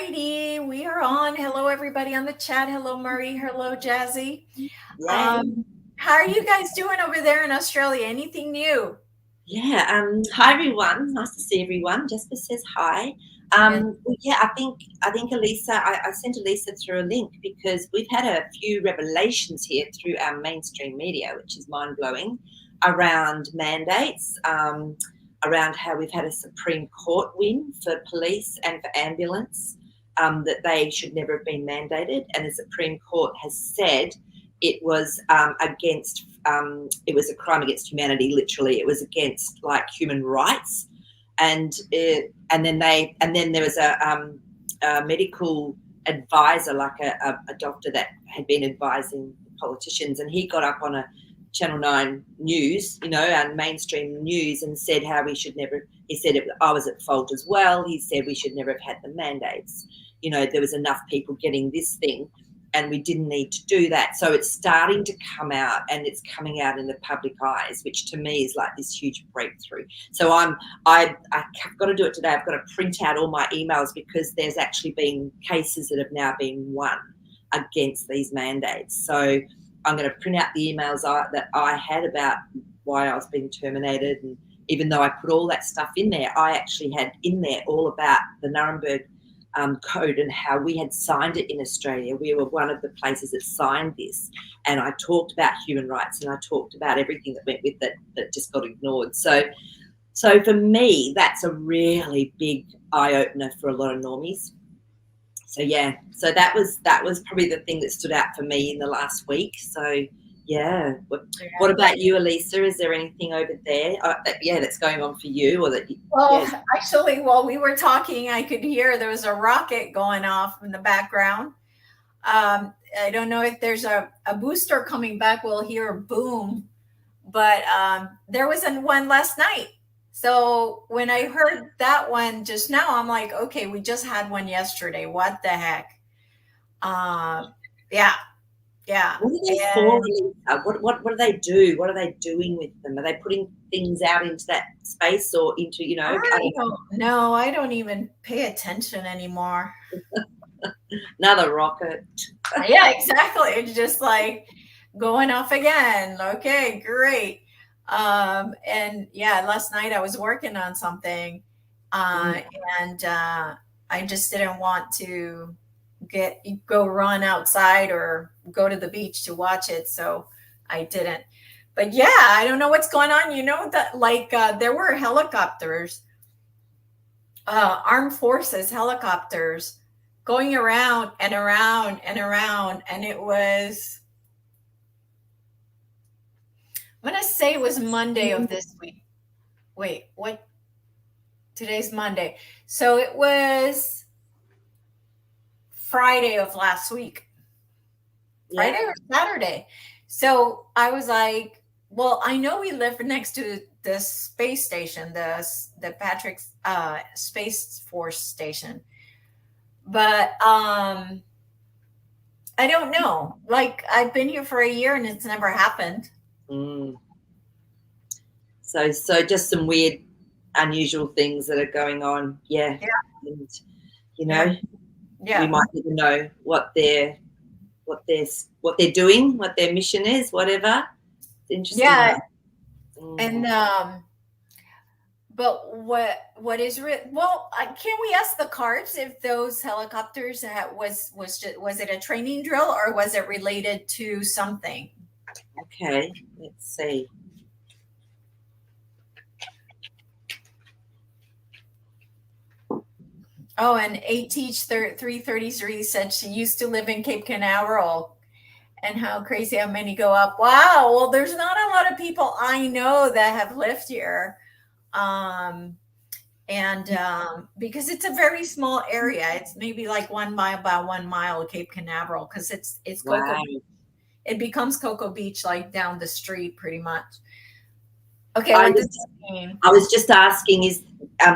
righty, we are on. Hello, everybody on the chat. Hello, Maree. Hello, Jazzy. How are you guys doing over there in Australia? Anything new? Yeah. Hi everyone. Nice to see everyone. Jasper says hi. I think Elisa. I sent Elisa through a link because we've had a few revelations here through our mainstream media, which is mind blowing, around mandates. Around how we've had a Supreme Court win for police and for ambulance, that they should never have been mandated, and the Supreme Court has said it was against. It was a crime against humanity. Literally, it was against like human rights, and then there was a medical advisor, like a doctor that had been advising politicians, and he got up on a Channel 9 news, and mainstream news, and said how we should never. He said I was at fault as well. He said we should never have had the mandates. There was enough people getting this thing, and we didn't need to do that. So it's starting to come out, and it's coming out in the public eyes, which to me is like this huge breakthrough. So I've got to do it today. I've got to print out all my emails because there's actually been cases that have now been won against these mandates. So I'm going to print out the emails that I had about why I was being terminated. And even though I put all that stuff in there, I actually had in there all about the Nuremberg Code and how we had signed it in Australia. We were one of the places that signed this, and I talked about human rights, and I talked about everything that went with it that just got ignored. So for me, that's a really big eye opener for a lot of normies. So that was probably the thing that stood out for me in the last week. So yeah. What about you, Elisa? Is there anything over there that's going on for you, or that? Actually, while we were talking, I could hear there was a rocket going off in the background. I don't know if there's a booster coming back. We'll hear a boom, but there was one last night. So when I heard that one just now, I'm like, okay, we just had one yesterday. What the heck? Yeah. What are they for? What do they do? What are they doing with them? Are they putting things out into that space or into, I don't know. I don't even pay attention anymore. Another rocket. Yeah, exactly. It's just like going off again. Okay, great. And yeah, last night I was working on something, and I just didn't want to go run outside or go to the beach to watch it, so I didn't. But yeah, I don't know what's going on. That there were helicopters, armed forces helicopters going around and around and around, and it was, I'm going to say it was Monday of this week. Wait, what? Today's Monday. So it was Friday of last week. Friday or Saturday. So I was like, well, I know we live next to the space station, the Patrick Space Force Station. But I don't know. Like, I've been here for a year and it's never happened. So just some weird, unusual things that are going on. Yeah. And, we might even know what they're doing, what their mission is, whatever. It's interesting. Yeah. And but what is well, can we ask the cards if those helicopters was it a training drill or was it related to something? Okay, let's see. Oh, and ATeach 333 said she used to live in Cape Canaveral, and how crazy how many go up. Wow. Well, there's not a lot of people I know that have lived here. Because it's a very small area. It's maybe like 1 mile by 1 mile Cape Canaveral, because it's Cocoa Beach. It becomes Cocoa Beach like down the street pretty much. Okay, what does this mean? I was just asking,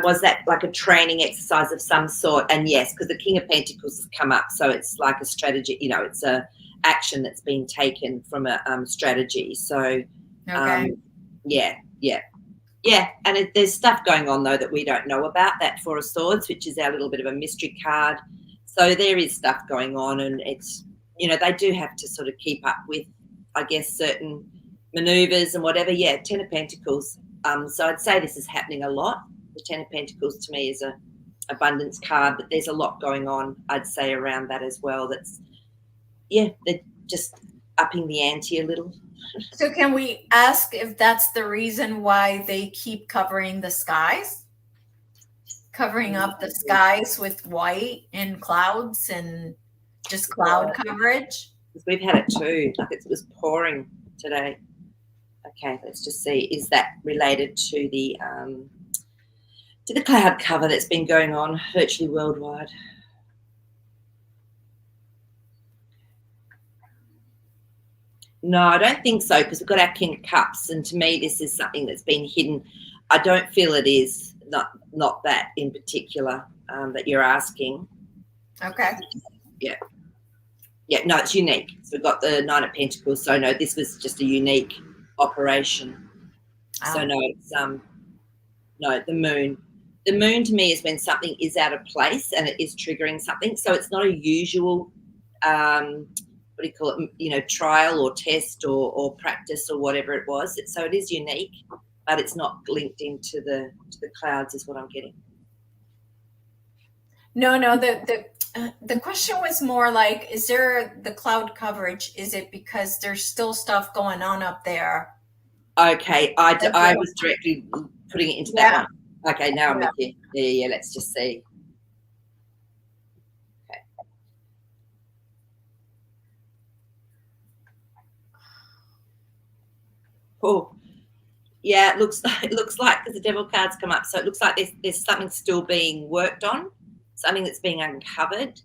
was that like a training exercise of some sort? And yes, because the King of Pentacles has come up, so it's like a strategy. It's a action that's been taken from a strategy. So, yeah. And there's stuff going on though that we don't know about. That Four of Swords, which is our little bit of a mystery card. So there is stuff going on, and it's, they do have to sort of keep up with, I guess, certain maneuvers and whatever. Yeah, Ten of Pentacles. So I'd say this is happening a lot. The Ten of Pentacles to me is a abundance card, but there's a lot going on, I'd say, around that as well. They're just upping the ante a little. So can we ask if that's the reason why they keep covering the skies? Covering up the skies with white and clouds and just cloud coverage? We've had it too. Like it was pouring today. Okay, let's just see. Is that related to the cloud cover that's been going on virtually worldwide? No, I don't think so, because we've got our King of Cups, and to me, this is something that's been hidden. I don't feel it is, not that in particular that you're asking. Okay. Yeah. Yeah, no, it's unique. So we've got the Nine of Pentacles. So no, this was just a unique operation. Oh. So no, it's no, the moon. The moon to me is when something is out of place and it is triggering something. So it's not a usual what do you call it, trial or test or practice or whatever it was. So it is unique, but it's not linked into the clouds is what I'm getting. No, the question was more like, is there the cloud coverage? Is it because there's still stuff going on up there? Okay, I was directly putting it into that one. Okay, now I'm with you. Yeah, let's just see. Okay. Oh, yeah, it looks like because the devil cards come up, so it looks like there's something still being worked on, something that's being uncovered.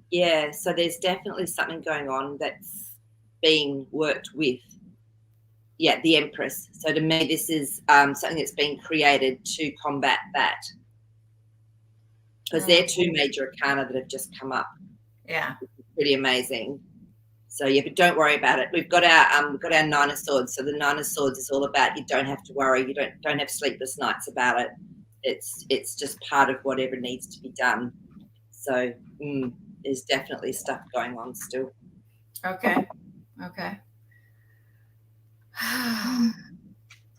Yeah, so there's definitely something going on that's being worked with. Yeah, the Empress. So to me, this is something that's been created to combat that, because they're two major arcana that have just come up. Yeah, pretty amazing. So yeah, but don't worry about it. We've got our Nine of Swords. So the Nine of Swords is all about you don't have to worry. You don't have sleepless nights about it. It's just part of whatever needs to be done. So there's definitely stuff going on still. Okay.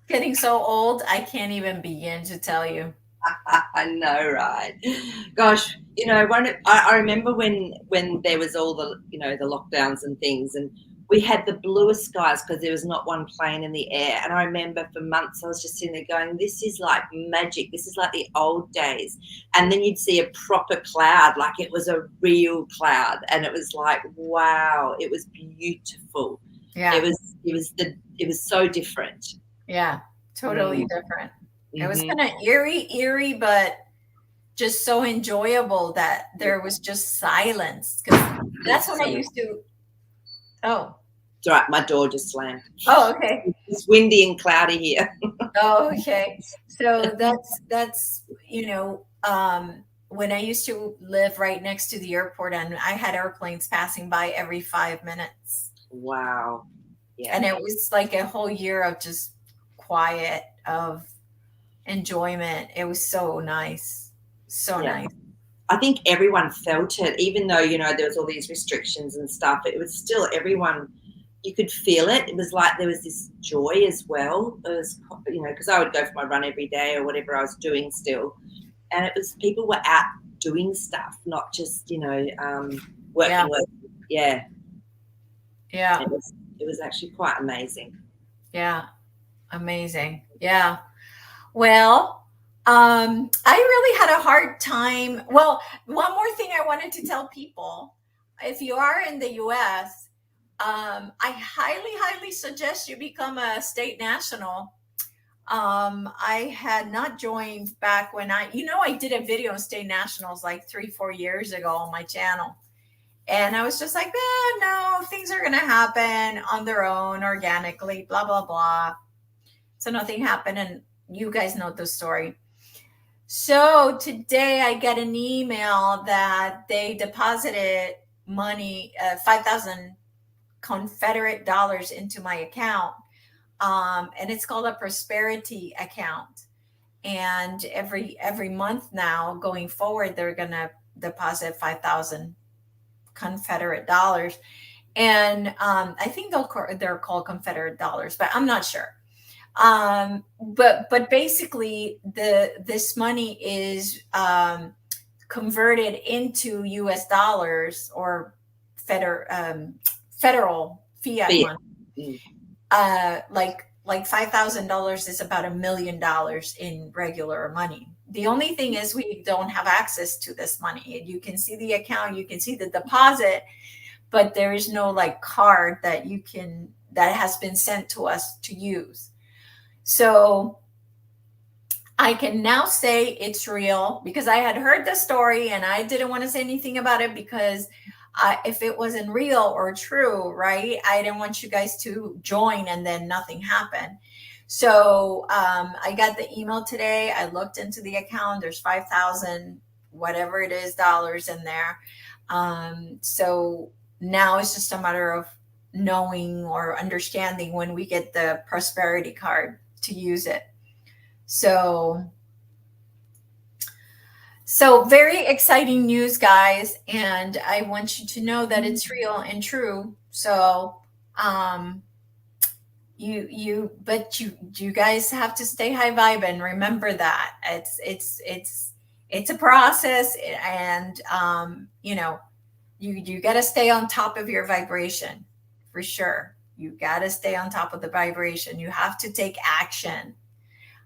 Getting so old, I can't even begin to tell you. I know, right? Gosh, I remember when there was all the the lockdowns and things, and we had the bluest skies because there was not one plane in the air. And I remember for months I was just sitting there going, this is like magic. This is like the old days. And then you'd see a proper cloud, like it was a real cloud, and it was like, wow, it was beautiful. Yeah, it was so different. Yeah, totally different. It was kind of eerie, but just so enjoyable that there was just silence. Because that's when I used to. Oh, it's all right. My door just slammed. Oh, okay. It's windy and cloudy here. Oh, okay. So that's when I used to live right next to the airport, and I had airplanes passing by every 5 minutes. Wow. Yeah. And it was like a whole year of just quiet, of enjoyment. It was so nice. So nice. I think everyone felt it, even though, there was all these restrictions and stuff. It was still everyone, you could feel it. It was like there was this joy as well. It was, because I would go for my run every day or whatever I was doing still. And it was people were out doing stuff, not just, working. Yeah. Yeah. It was actually quite amazing. Yeah. Amazing. Yeah. Well, I really had a hard time. Well, one more thing I wanted to tell people, if you are in the US, I highly suggest you become a state national. I had not joined back when I did a video on state nationals like 3-4 years ago on my channel. And I was just like, no, things are going to happen on their own, organically, blah, blah, blah. So nothing happened. And you guys know the story. So today I get an email that they deposited money, 5,000 Confederate dollars into my account. And it's called a prosperity account. And every month now going forward, they're deposit 5,000 Confederate dollars. And I think they're called Confederate dollars, but I'm not sure. But basically, this money is converted into U.S. dollars or federal fiat money. Like $5,000 is about $1 million in regular money. The only thing is we don't have access to this money. You can see the account, you can see the deposit, but there is no like card that has been sent to us to use. So I can now say it's real because I had heard the story and I didn't want to say anything about it because if it wasn't real or true, right, I didn't want you guys to join and then nothing happened. So I got the email today. I looked into the account. There's 5,000, whatever it is, dollars in there. So now it's just a matter of knowing or understanding when we get the prosperity card to use it. So very exciting news, guys, and I want you to know that it's real and true. So you guys have to stay high vibe and remember that it's a process, and you got to stay on top of your vibration for sure. You got to stay on top of the vibration. You have to take action.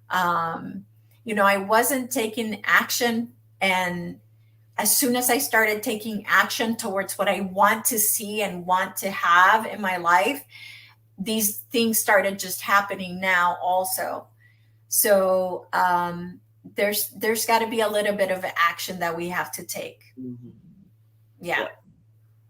I wasn't taking action, and as soon as I started taking action towards what I want to see and want to have in my life, these things started just happening now also. So there's got to be a little bit of action that we have to take. Mm-hmm. Yeah.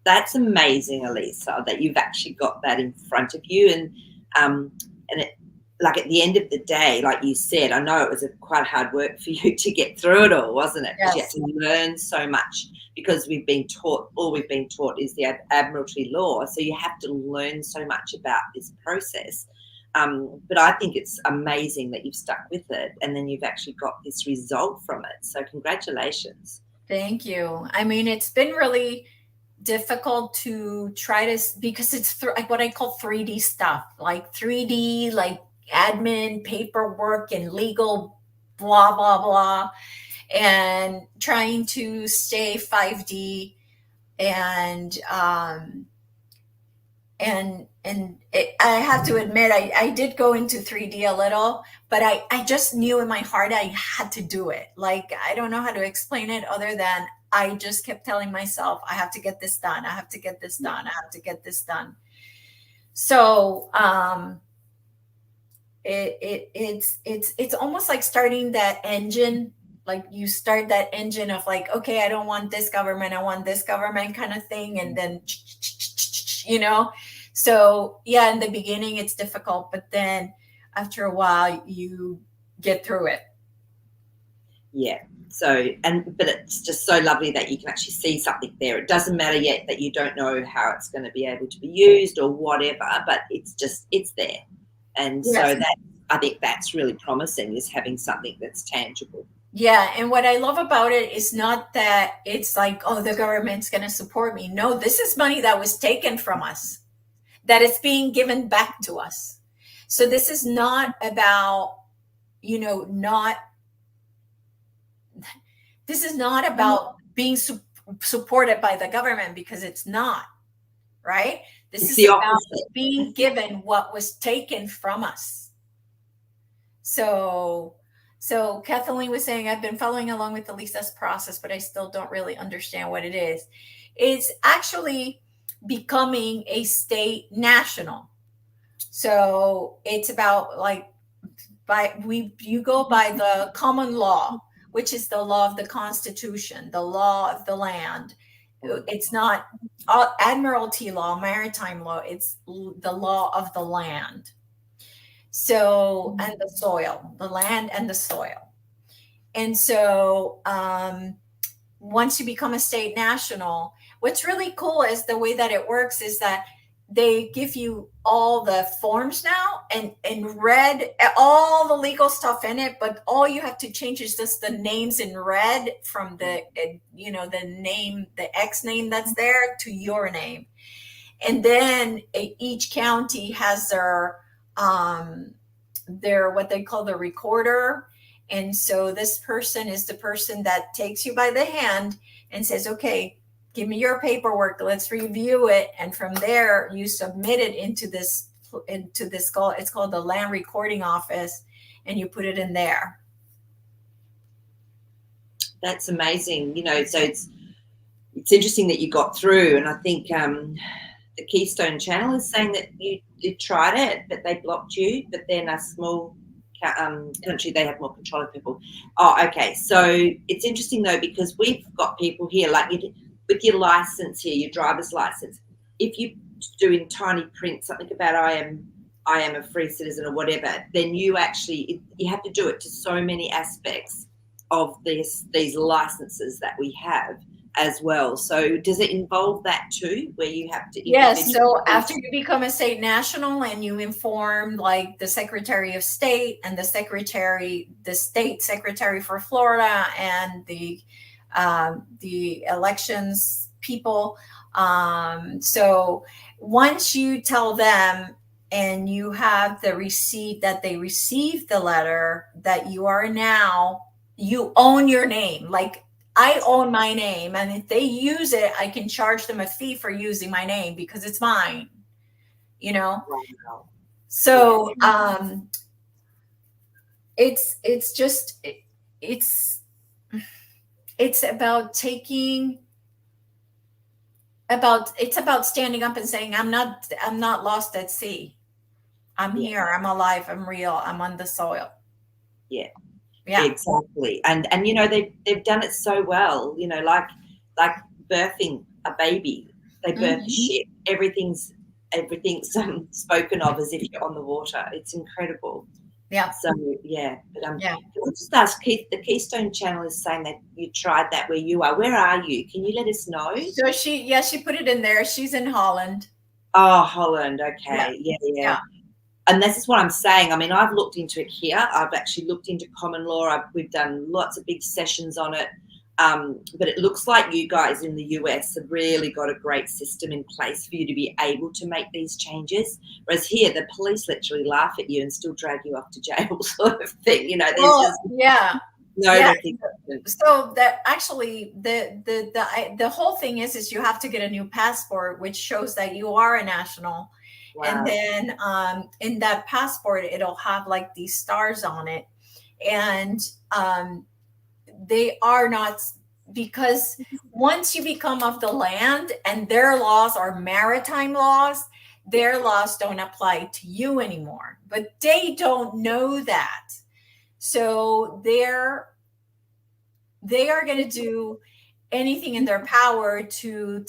That's amazing, Elisa, that you've actually got that in front of you. And it, like at the end of the day, like you said, I know it was quite hard work for you to get through it all, wasn't it? Yes. You had to learn so much because all we've been taught is the Admiralty law. So you have to learn so much about this process. But I think it's amazing that you've stuck with it and then you've actually got this result from it. So congratulations. Thank you. I mean, it's been really difficult to try to, because it's like what I call 3D stuff, like 3D, like admin, paperwork, and legal, blah, blah, blah, and trying to stay 5D. And I have to admit, I did go into 3D a little, but I just knew in my heart I had to do it. Like, I don't know how to explain it other than I just kept telling myself, I have to get this done. I have to get this done. I have to get this done. So it's almost like starting that engine. Like you start that engine of like, okay, I don't want this government, I want this government kind of thing. And then, so yeah, in the beginning it's difficult, but then after a while you get through it. Yeah. So, but it's just so lovely that you can actually see something there. It doesn't matter yet that you don't know how it's going to be able to be used or whatever, but it's there. And yes. So that, I think that's really promising, is having something that's tangible. Yeah. And what I love about it is not that it's like, oh, the government's going to support me. No, this is money that was taken from us, that it's being given back to us. So this is not about, this is not about being supported by the government, because it's not, right? This is about being given what was taken from us. So Kathleen was saying, I've been following along with Elisa's process, but I still don't really understand what it is. It's actually becoming a state national. So it's about like, you go by the common law, which is the law of the Constitution, the law of the land. It's not Admiralty law, maritime law. It's the law of the land. So, and the soil, the land and the soil. And so once you become a state national, what's really cool is the way that it works is that they give you all the forms now and in red, all the legal stuff in it, but all you have to change is just the names in red from the the name, the X name that's there to your name. And then each county has their what they call the recorder. And so this person is the person that takes you by the hand and says, okay, give me your paperwork, let's review it. And from there you submit it into this it's called the land recording office, and you put it in there. That's amazing. So it's interesting that you got through, and I think the Keystone Channel is saying that you tried it, but they blocked you. But then a small country, they have more control of people. Oh, okay. So it's interesting though, because we've got people here, like with your license here, your driver's license. If you do in tiny print something about I am a free citizen or whatever, then you actually you have to do it to so many aspects of these licenses that we have as well. So does it involve that too, where you have to? Yes. So after you become a state national and you inform like the Secretary of State and the state secretary for Florida and the elections people. So once you tell them and you have the receipt that they received the letter that you own your name, like I own my name, and if they use it, I can charge them a fee for using my name because it's mine, Wow. So it's just it's about it's about standing up and saying, I'm not lost at sea. I'm here, I'm alive, I'm real, I'm on the soil. Yeah. Yeah, exactly. And they've done it so well, like birthing a baby. They birth a ship. Everything's spoken of as if you're on the water. It's incredible. Yeah. So yeah, but yeah. Can I just ask, Keith, the Keystone Channel is saying that you tried that where you are. Where are you? Can you let us know? So she put it in there. She's in Holland. Oh, Holland. Okay. Yeah. And this is what I'm saying. I mean, I've looked into it here. I've actually looked into common law. We've done lots of big sessions on it. But it looks like you guys in the US have really got a great system in place for you to be able to make these changes. Whereas here, the police literally laugh at you and still drag you off to jail, sort of thing. There's no recognition. So that actually the whole thing is you have to get a new passport, which shows that you are a national. Wow. And then in that passport, it'll have like these stars on it. And they are not, because once you become of the land and their laws are maritime laws, their laws don't apply to you anymore. But they don't know that. So they are going to do anything in their power to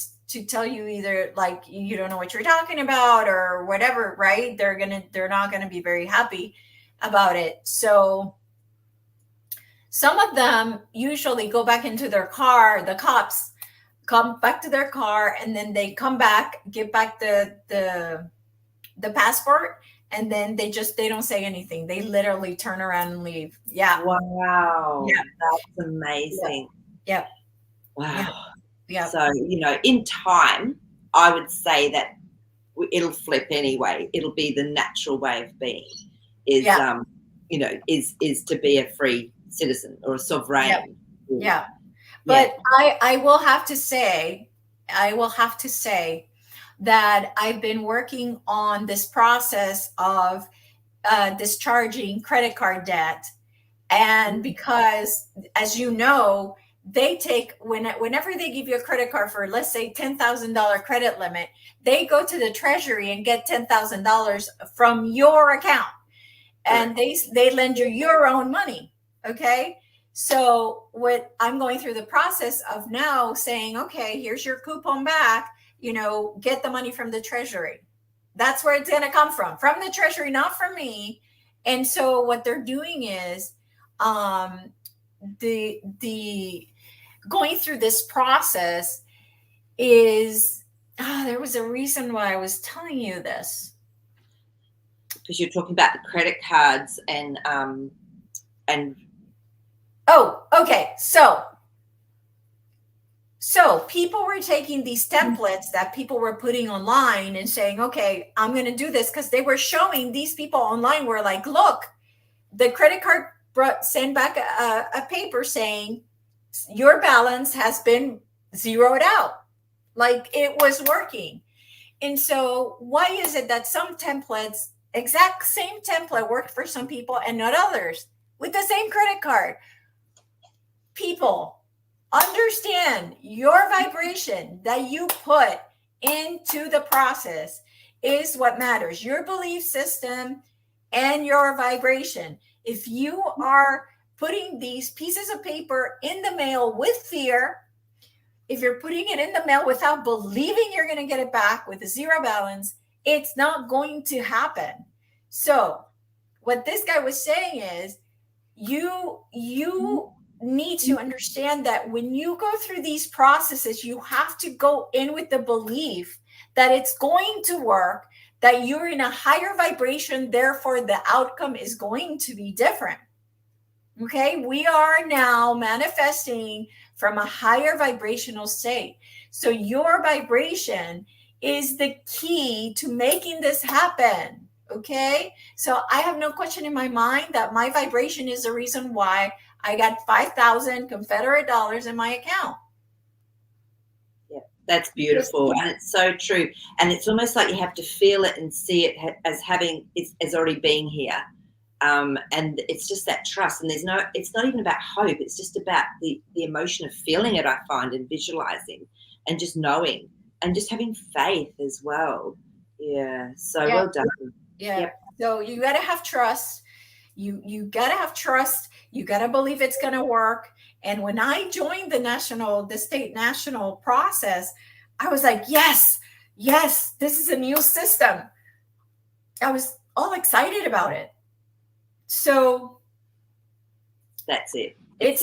tell you either like you don't know what you're talking about or whatever, right? They're not going to be very happy about it. So some of them usually go back into their car. The cops come back to their car and then they come back, give back the passport, and then they don't say anything. They literally turn around and leave. Yeah. Wow. Yeah. That's amazing. Yeah. Wow. Yeah. So, in time, I would say that it'll flip anyway. It'll be the natural way of being is to be a free citizen or a sovereign. Yeah. But I will have to say that I've been working on this process of discharging credit card debt. And because, as you know, they take whenever they give you a credit card for, let's say, $10,000 credit limit, they go to the Treasury and get $10,000 from your account, and they lend you your own money. Okay. So what I'm going through the process of now saying, okay, here's your coupon back, get the money from the Treasury. That's where it's going to come from the Treasury, not from me. And so what they're doing is the going through this process is there was a reason why I was telling you this. Because you're talking about the credit cards and Oh, okay. So people were taking these templates that people were putting online and saying, okay, I'm going to do this, because they were showing these people online were like, look, the credit card sent back a paper saying your balance has been zeroed out. Like, it was working. And so why is it that some templates, exact same template, worked for some people and not others with the same credit card? People, understand your vibration that you put into the process is what matters. Your belief system and your vibration. If you are putting these pieces of paper in the mail with fear, if you're putting it in the mail without believing you're going to get it back with a zero balance, it's not going to happen. So what this guy was saying is, you need to understand that when you go through these processes, you have to go in with the belief that it's going to work, that you're in a higher vibration, therefore the outcome is going to be different. Okay, we are now manifesting from a higher vibrational state. So your vibration is the key to making this happen. Okay, so I have no question in my mind that my vibration is the reason why I got 5,000 Confederate dollars in my account. Yeah, that's beautiful, and it's so true. And it's almost like you have to feel it and see it as having as already being here. And it's just that trust, and it's not even about hope, it's just about the emotion of feeling it, I find, and visualizing and just knowing and just having faith as well. Yeah, so Yeah. well done. Yeah. Yep. So you got to have trust. You got to have trust. You got to believe it's going to work. And when I joined the state national process, I was like, yes, this is a new system. I was all excited about it. So that's it. It's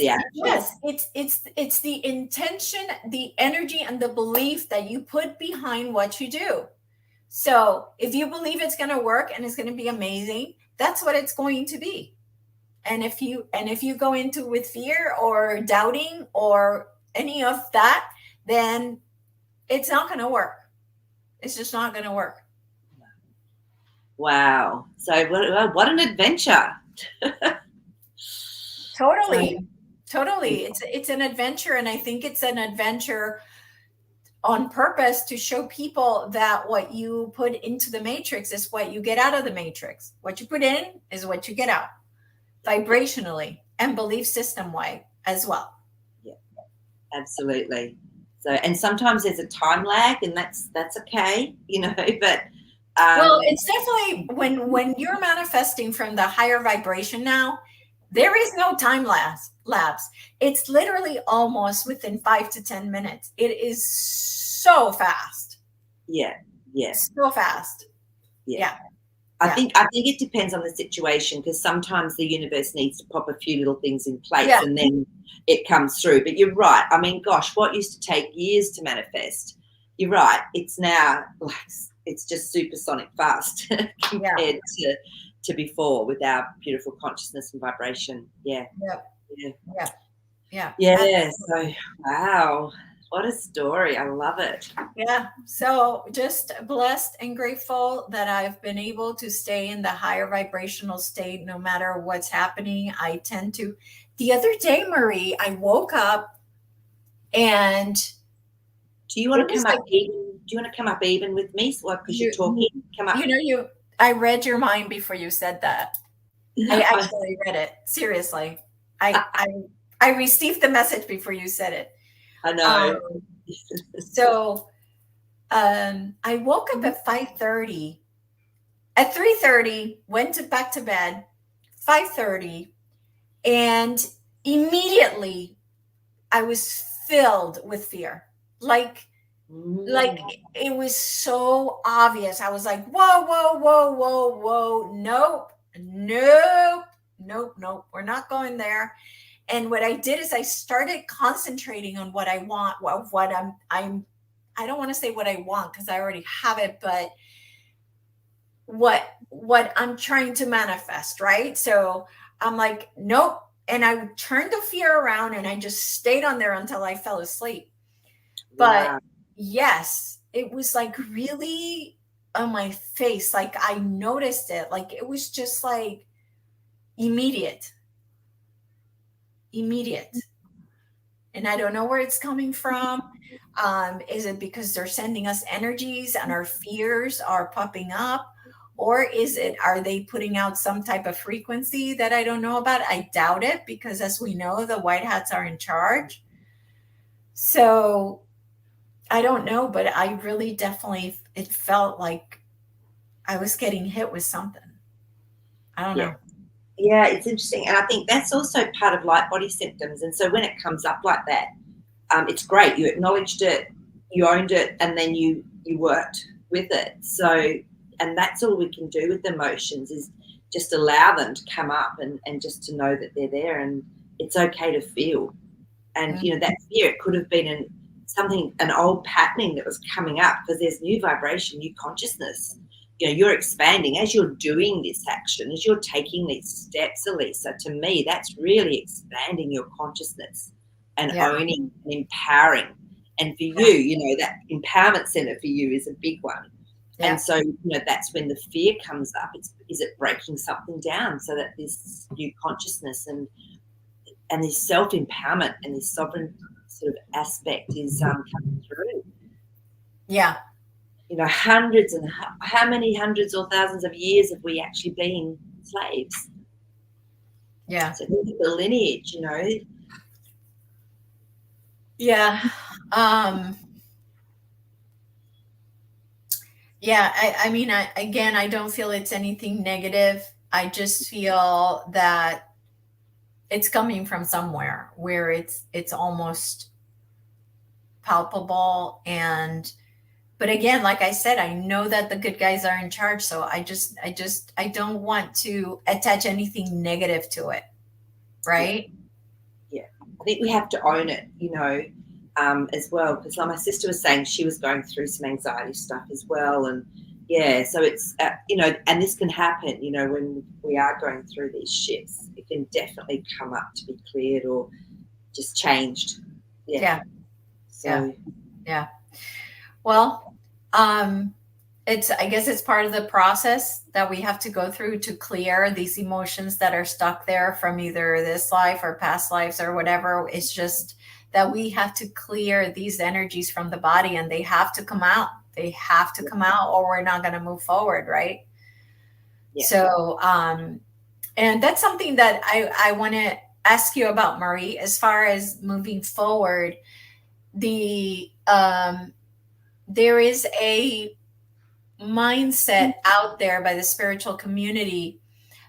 the intention, the energy, and the belief that you put behind what you do. So if you believe it's going to work and it's going to be amazing, that's what it's going to be. And if you go into with fear or doubting or any of that, then it's not going to work. It's just not going to work. Wow. So what an adventure. Totally. It's an adventure, and I think it's an adventure on purpose to show people that what you put into the matrix is what you get out of the matrix. What you put in is what you get out, vibrationally and belief system way as well. Yeah, absolutely. So, and sometimes there's a time lag, and that's okay, but well, it's definitely when you're manifesting from the higher vibration now, there is no time lapse. It's literally almost within 5 to 10 minutes. It is so fast. Yeah. So fast. Yeah. I think it depends on the situation, because sometimes the universe needs to pop a few little things in place and then it comes through. But you're right. I mean, gosh, what used to take years to manifest, you're right. It's now like it's just supersonic fast compared to before with our beautiful consciousness and vibration. Yeah. So wow, what a story. I love it. Yeah. So just blessed and grateful that I've been able to stay in the higher vibrational state no matter what's happening. I tend to. The other day, Maree, I woke up and. Do you want to come up even? Do you want to come up even with me? So, because you're talking, come up. I read your mind before you said that. I actually read it. Seriously. I received the message before you said it. I know. So I woke up at 5:30. At 3:30, went back to bed, 5:30, and immediately I was filled with fear. Like it was so obvious. I was like, whoa. Nope. We're not going there. And what I did is I started concentrating on what I want, what I'm I don't want to say what I want because I already have it, but what I'm trying to manifest, right? So I'm like, nope. And I turned the fear around and I just stayed on there until I fell asleep. But Wow. yes, it was like really on my face. Like I noticed it. Like it was just like immediate, immediate. And I don't know where it's coming from. Is it because they're sending us energies and our fears are popping up? Or is it, are they putting out some type of frequency that I don't know about? I doubt it because, as we know, the white hats are in charge. So I don't know, but I really definitely, it felt like I was getting hit with something. I don't Yeah. know. Yeah, it's interesting. And I think that's also part of light body symptoms. And so when it comes up like that, it's great. You acknowledged it, you owned it, and then you worked with it. So, and that's all we can do with emotions is just allow them to come up and just to know that they're there and it's okay to feel. And Mm, that fear, it could have been an old patterning that was coming up because there's new vibration, new consciousness. You're expanding as you're doing this action, as you're taking these steps, Elisa. To me, that's really expanding your consciousness and yeah, owning and empowering. And for yeah, that empowerment center for you is a big one. And yeah, so, that's when the fear comes up. Is it breaking something down so that this new consciousness and this self-empowerment and this sovereign sort of aspect is coming through. yeah, Hundreds and how many hundreds or thousands of years have we actually been slaves? yeah, So look at the lineage, yeah. Um, Yeah, I mean, again, I don't feel it's anything negative. I just feel that it's coming from somewhere where it's almost palpable. And but again, like I said, I know that the good guys are in charge, so I don't want to attach anything negative to it, yeah, right? yeah. I think we have to own it, as well. Because like my sister was saying, she was going through some anxiety stuff as well, and yeah, so it's and this can happen, when we are going through these shifts. It can definitely come up to be cleared or just changed. Yeah. Yeah, yeah, So yeah. Well, um, it's, I guess it's part of the process that we have to go through to clear these emotions that are stuck there from either this life or past lives or whatever. It's just that we have to clear these energies from the body and they have to come out. They have to come out or we're not going to move forward, right? yeah. So, and that's something that I want to ask you about, Maree, as far as moving forward. The there is a mindset out there by the spiritual community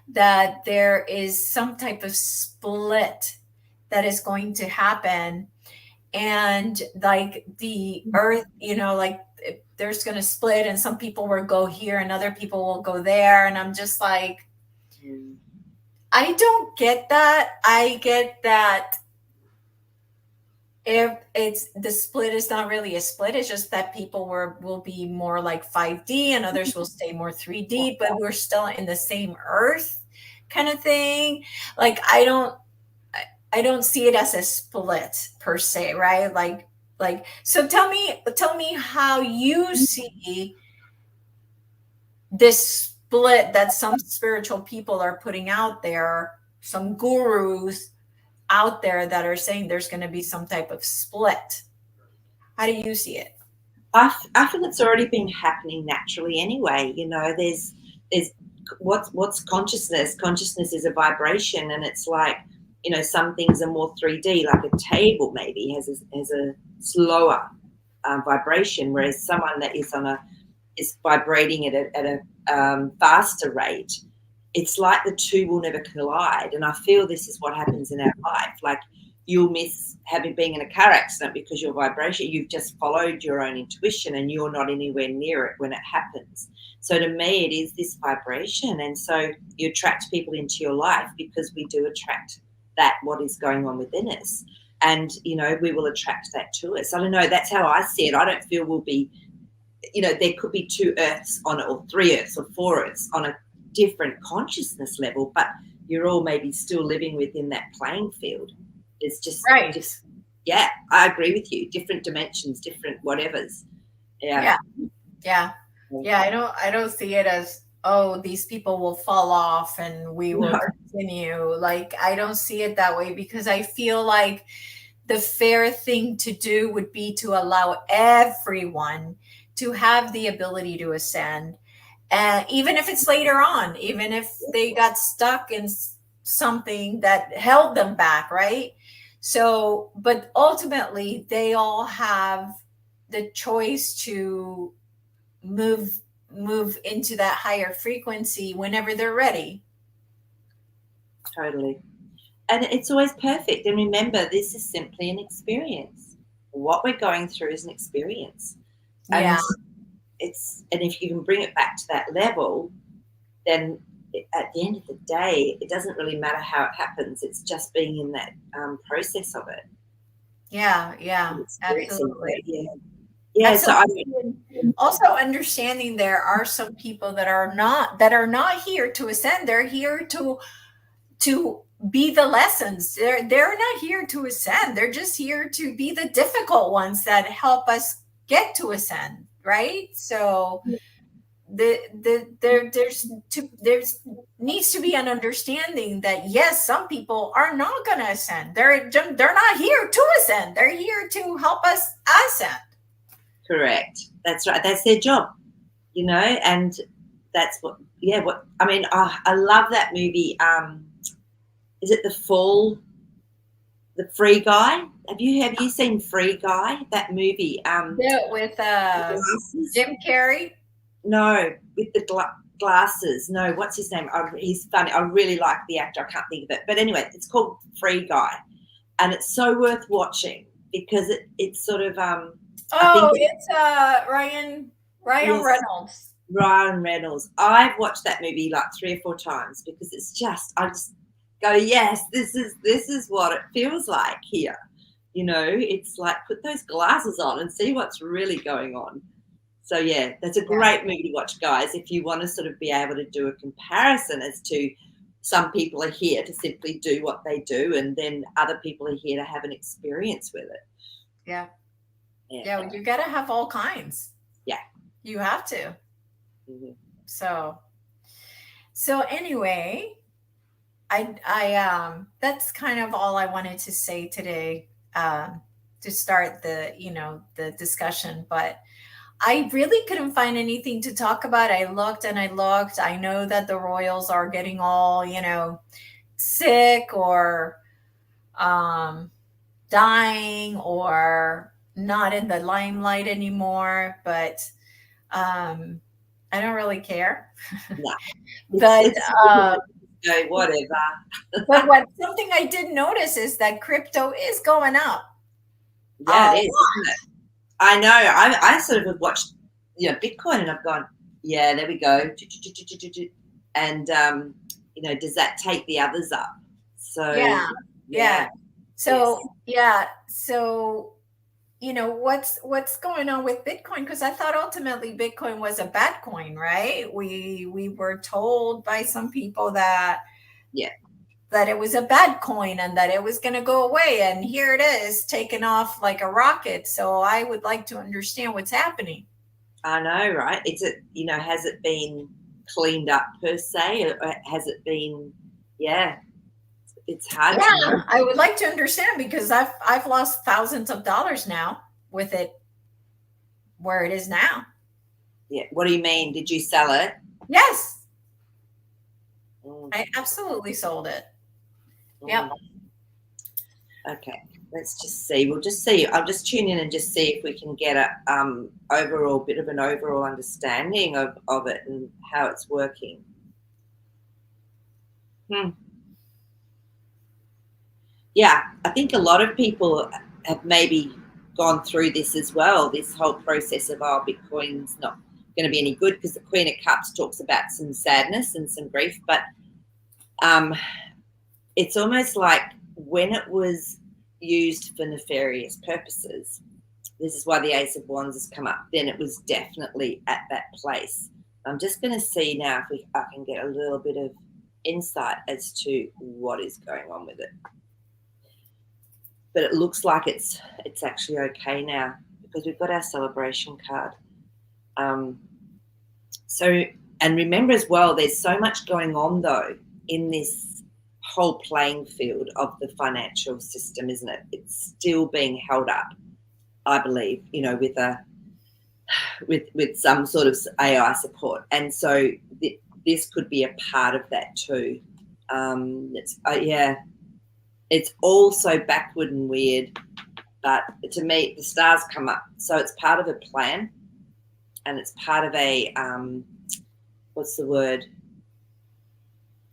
that there is some type of split that is going to happen, and like the earth, like there's going to split and some people will go here and other people will go there, and I'm just like, Mm. I don't get that. I get that if it's the split is not really a split, it's just that people will be more like 5D and others will stay more 3D, but we're still in the same earth kind of thing. Like I don't see it as a split per se, right? Like so tell me how you see this split that some spiritual people are putting out there, some gurus out there that are saying there's going to be some type of split. How do you see it? I feel it's already been happening naturally anyway. There's what's consciousness. Consciousness is a vibration, and it's like, some things are more 3D. Like a table maybe has a slower vibration, whereas someone that is vibrating at a faster rate. It's like the two will never collide, and I feel this is what happens in our life. Like, you'll miss having been in a car accident because your vibration, you've just followed your own intuition and you're not anywhere near it when it happens. So to me, it is this vibration. And so you attract people into your life because we do attract that, what is going on within us. and we will attract that to us. I don't know, that's how I see it. I don't feel we'll be, there could be 2 earths on it, or 3 earths, or 4 earths on a different consciousness level, but you're all maybe still living within that playing field. It's just right. Yeah, I agree with you. Different dimensions, different whatevers. Yeah. I don't see it as, oh, these people will fall off and we will No. continue. Like, I don't see it that way, because I feel like the fair thing to do would be to allow everyone to have the ability to ascend. And even if it's later on, even if they got stuck in something that held them back, right? So, but ultimately, they all have the choice to move into that higher frequency whenever they're ready. Totally. And it's always perfect. And remember, this is simply an experience. What we're going through is an experience. Yeah. And if you can bring it back to that level, then at the end of the day, it doesn't really matter how it happens. It's just being in that process of it. Yeah, absolutely. Yeah. So also understanding there are some people that are not here to ascend. They're here to be the lessons. They're not here to ascend. They're just here to be the difficult ones that help us get to ascend, right? So there's needs to be an understanding that yes, some people are not going to ascend. They're not here to ascend. They're here to help us ascend. Correct. That's right. That's their job, and that's what I mean. I love that movie. Is it The Fall? The Free Guy? Have you seen Free Guy? That movie? With Jim Carrey? No, with the glasses. No, what's his name? He's funny. I really like the actor. I can't think of it. But anyway, it's called Free Guy, and it's so worth watching because it's sort of it's Ryan yes, Reynolds. Ryan Reynolds. I've watched that movie like 3 or 4 times because I just go, yes, this is what it feels like here. It's like, put those glasses on and see what's really going on. So yeah, that's a great movie to watch, guys, if you want to sort of be able to do a comparison as to some people are here to simply do what they do, and then other people are here to have an experience with it. Yeah, you got to have all kinds. Yeah. You have to. Mm-hmm. So anyway, I that's kind of all I wanted to say today, to start the discussion, but I really couldn't find anything to talk about. I looked and I looked. I know that the royals are getting all, sick or dying or not in the limelight anymore, but I don't really care. Yeah. But whatever. But something I did notice is that crypto is going up. Yeah, it is, isn't it? I know. I sort of have watched, Bitcoin, and I've gone, yeah, there we go. And does that take the others up? So yeah. So so what's going on with Bitcoin? Because I thought ultimately Bitcoin was a bad coin, right? We were told by some people that it was a bad coin and that it was going to go away, and here it is taking off like a rocket. So I would like to understand what's happening. I know, right? Has it been cleaned up per se, or has it been? Yeah, it's hard to know. I would like to understand, because I've lost thousands of dollars now with it where it is now. Yeah. What do you mean? Did you sell it? Yes. I absolutely sold it. Yep. Okay, let's just see. We'll just see. I'll just tune in and just see if we can get a bit of an overall understanding of it and how it's working. Yeah, I think a lot of people have maybe gone through this as well, this whole process of, Bitcoin's not going to be any good, because the Queen of Cups talks about some sadness and some grief, but it's almost like when it was used for nefarious purposes, this is why the Ace of Wands has come up, then it was definitely at that place. I'm just going to see now if I can get a little bit of insight as to what is going on with it. But it looks like it's actually okay now because we've got our celebration card. So, and remember as well, there's so much going on though in this whole playing field of the financial system, isn't it? It's still being held up, I believe, with some sort of AI support, and so this could be a part of that too. It's all so backward and weird, but to me, the stars come up, so it's part of a plan, and it's part of a what's the word?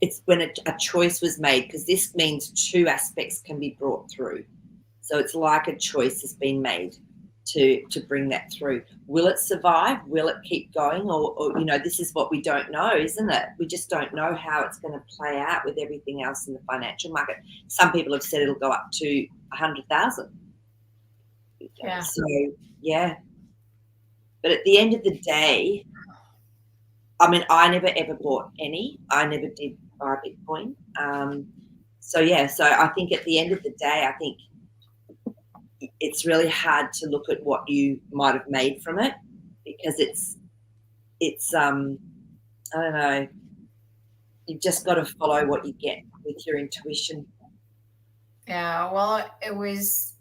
It's when a choice was made, because this means two aspects can be brought through. So it's like a choice has been made to bring that through. Will it survive? Will it keep going? Or this is what we don't know, isn't it? We just don't know how it's going to play out with everything else in the financial market. Some people have said it'll go up to 100,000. Yeah. So, yeah. But at the end of the day, I mean, I never ever bought any. I never did buy Bitcoin. So I think at the end of the day, I think it's really hard to look at what you might have made from it, because it's I don't know, you've just got to follow what you get with your intuition. Yeah, well, it was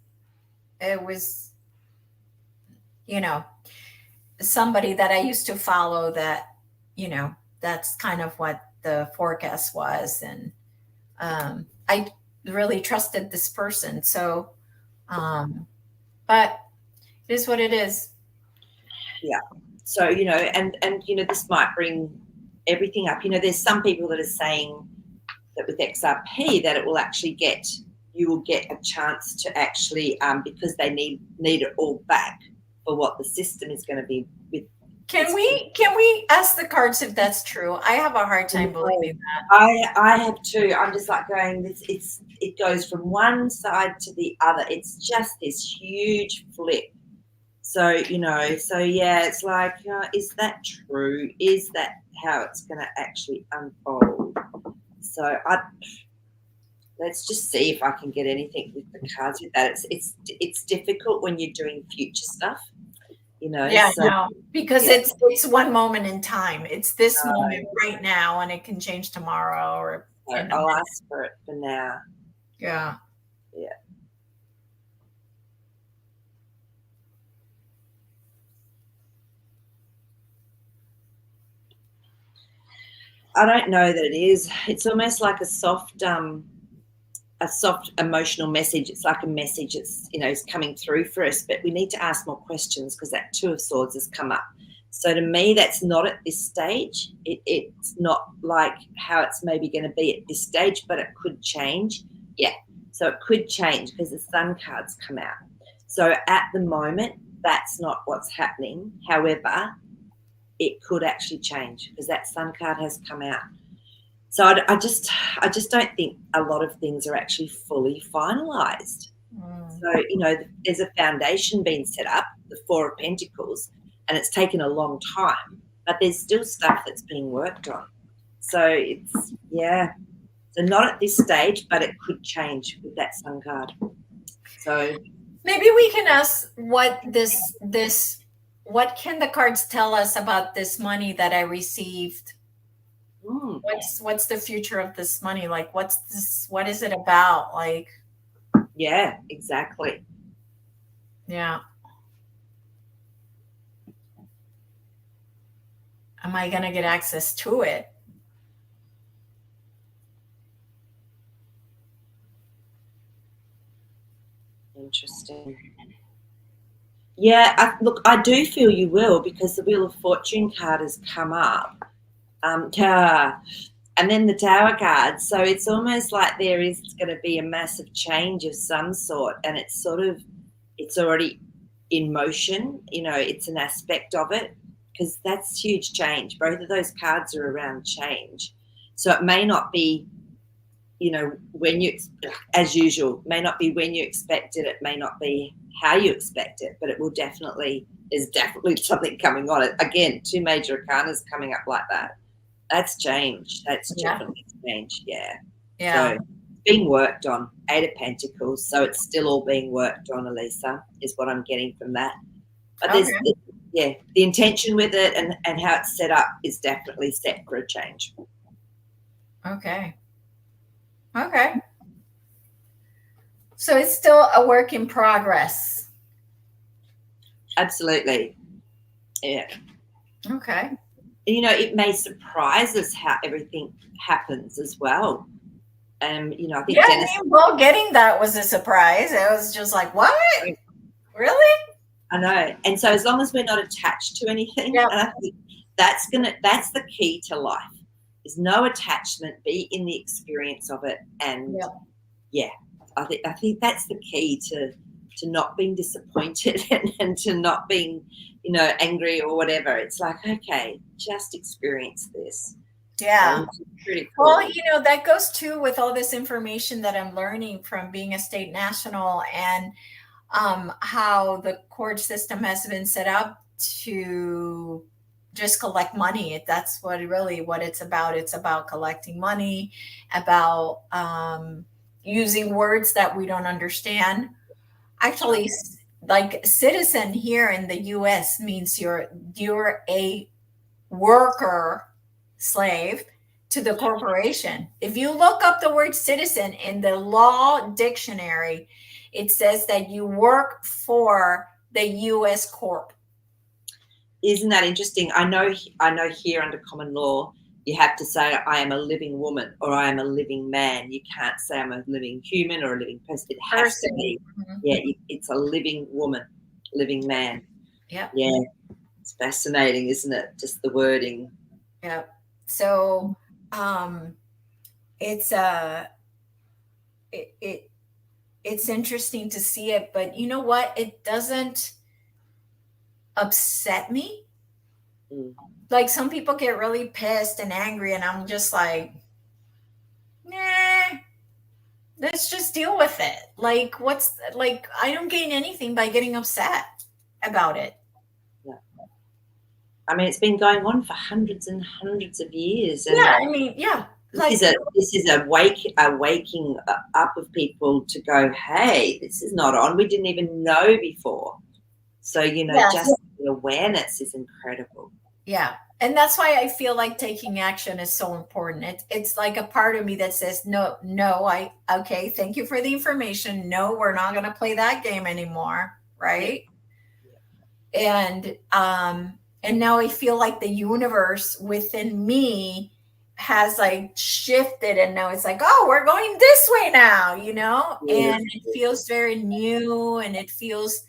somebody that I used to follow that, that's kind of what the forecast was. And I really trusted this person. So, but it is what it is. Yeah. So, and this might bring everything up. There's some people that are saying that with XRP that it will actually you will get a chance to actually, because they need it all back for what the system is going to be with. Can we ask the cards if that's true? I have a hard time believing that. I have too. I'm just like going, it goes from one side to the other. It's just this huge flip. So, it's like, is that true? Is that how it's going to actually unfold? So let's just see if I can get anything with the cards with that. It's difficult when you're doing future stuff. Because it's one moment in time. It's this moment right now, and it can change tomorrow. Or I'll ask for it for now. Yeah. Yeah. I don't know that it is. It's almost like a soft emotional message. It's like a message that's, is coming through for us, but we need to ask more questions because that Two of Swords has come up. So to me, that's not at this stage. It's not like how it's maybe going to be at this stage, but it could change. Yeah. So it could change because the Sun cards come out. So at the moment, that's not what's happening. However, it could actually change because that Sun card has come out. So I just don't think a lot of things are actually fully finalised. So, there's a foundation being set up, the Four of Pentacles, and it's taken a long time, but there's still stuff that's being worked on. So it's, so not at this stage, but it could change with that Sun card. So maybe we can ask what can the cards tell us about this money that I received? What's the future of this money? Like, what is it about? Like, yeah, exactly. Yeah. Am I going to get access to it? Interesting. Yeah, I do feel you will, because the Wheel of Fortune card has come up. And then the Tower card. So it's almost like there is going to be a massive change of some sort, and it's already in motion. It's an aspect of it, because that's huge change. Both of those cards are around change. So it may not be, when you, as usual, may not be when you expect it. It may not be how you expect it, but it will definitely, there's definitely something coming on it. Again, 2 major arcanas coming up like that. That's change. That's Yeah. definitely change. Yeah. Yeah. So being worked on, 8 of Pentacles. So it's still all being worked on, Elisa, is what I'm getting from that. But there's, Okay. yeah, the intention with it and how it's set up is definitely set for a change. Okay. Okay. So it's still a work in progress. Absolutely. Yeah. Okay. It may surprise us how everything happens as well. I think Yeah, Dennis. well, getting that was a surprise. It was just like, what? Really? I know. And so as long as we're not attached to anything, Yep. and I think that's the key to life, is no attachment, be in the experience of it. And Yep. yeah, I think that's the key to not being disappointed and to not being, angry or whatever. It's like, okay, just experience this. Yeah. So pretty cool. Well, that goes too with all this information that I'm learning from being a state national and how the court system has been set up to just collect money. That's what it's about. It's about collecting money, about using words that we don't understand. Actually, like citizen here in the US means you're a worker slave to the corporation. If you look up the word citizen in the law dictionary, it says that you work for the US corp. Isn't that interesting? I know here under common law, you have to say, I am a living woman or I am a living man. You can't say I'm a living human or a living person. It has to be, it's a living woman, living man. Yeah. Yeah. It's fascinating, isn't it? Just the wording. Yeah. So it's it's interesting to see it, but you know what? It doesn't upset me. Like some people get really pissed and angry, and I'm just like, nah, let's just deal with it. Like, I don't gain anything by getting upset about it. Yeah. I mean, it's been going on for hundreds and hundreds of years. And yeah, I mean, yeah. This is a waking up of people to go, hey, this is not on. We didn't even know before. So, just the awareness is incredible. Yeah. And that's why I feel like taking action is so important. It's like a part of me that says, no, okay, thank you for the information. No, we're not going to play that game anymore. Right. Yeah. And now I feel like the universe within me has like shifted, and now it's like, oh, we're going this way now, and it feels very new, and it feels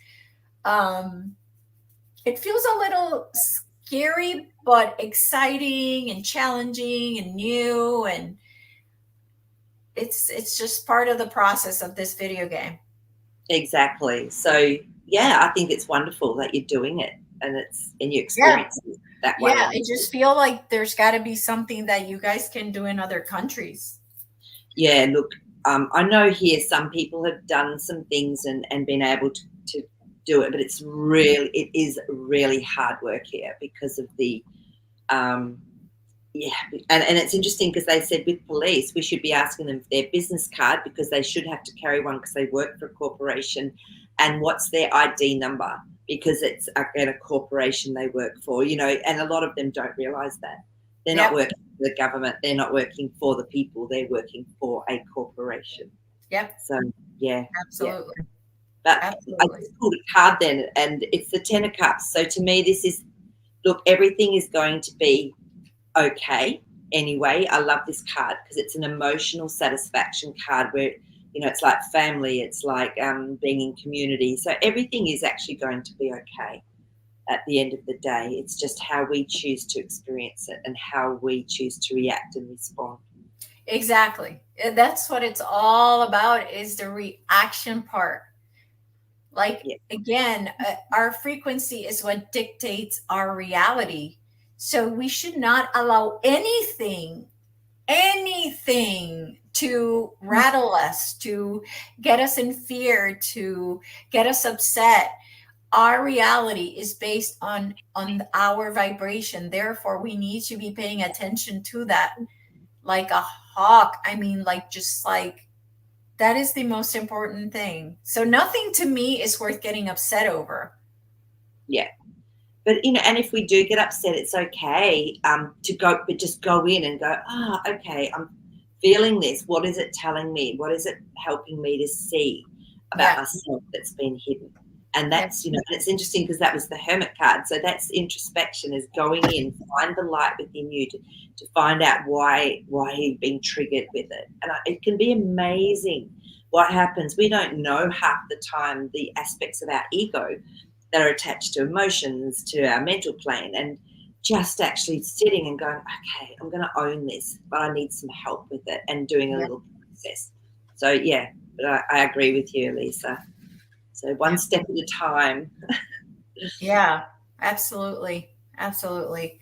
a little scary, but exciting and challenging and new, and it's just part of the process of this video game. Exactly. So yeah, I think it's wonderful that you're doing it, and you experience it that way. Yeah, I just feel like there's got to be something that you guys can do in other countries. Yeah, look, I know here some people have done some things and been able to do it, but it is really hard work here because of the and it's interesting because they said with police we should be asking them for their business card because they should have to carry one because they work for a corporation, and what's their ID number because it's again a corporation they work for, and a lot of them don't realize that they're not working for the government, they're not working for the people, they're working for a corporation. So yeah, absolutely. Yeah. But absolutely. I just pulled a card then, and it's the 10 of Cups. So to me, this is, look, everything is going to be okay anyway. I love this card because it's an emotional satisfaction card where, it's like family, it's like being in community. So everything is actually going to be okay at the end of the day. It's just how we choose to experience it and how we choose to react and respond. Exactly. That's what it's all about, is the reaction part. Like, again, our frequency is what dictates our reality. So we should not allow anything to rattle us, to get us in fear, to get us upset. Our reality is based on our vibration. Therefore, we need to be paying attention to that like a hawk. I mean, like, just like, that is the most important thing. So nothing to me is worth getting upset over. Yeah. But, and if we do get upset, it's okay to go, but just go in and go, okay, I'm feeling this. What is it telling me? What is it helping me to see about myself that's been hidden? And that's, and it's interesting because that was the Hermit card. So that's introspection, is going in, find the light within you to find out why you've been triggered with it. And it can be amazing what happens. We don't know half the time the aspects of our ego that are attached to emotions, to our mental plane, and just actually sitting and going, okay, I'm going to own this, but I need some help with it, and doing a little process. So, yeah, but I agree with you, Elisa. So one step at a time. Yeah, absolutely. Absolutely.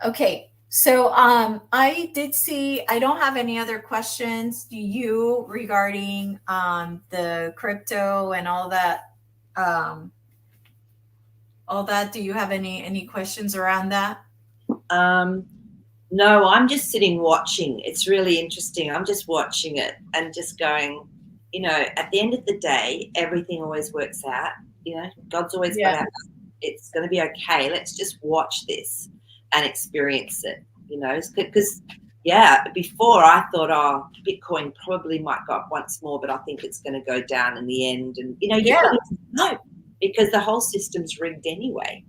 Okay. So I did see, I don't have any other questions. Do you, regarding the crypto and all that? Do you have any questions around that? No, I'm just sitting watching. It's really interesting. I'm just watching it and just going, at the end of the day, everything always works out. God's always got our back. It's going to be okay. Let's just watch this and experience it, because, before I thought, Bitcoin probably might go up once more, but I think it's going to go down in the end. And, you don't know, because the whole system's rigged anyway.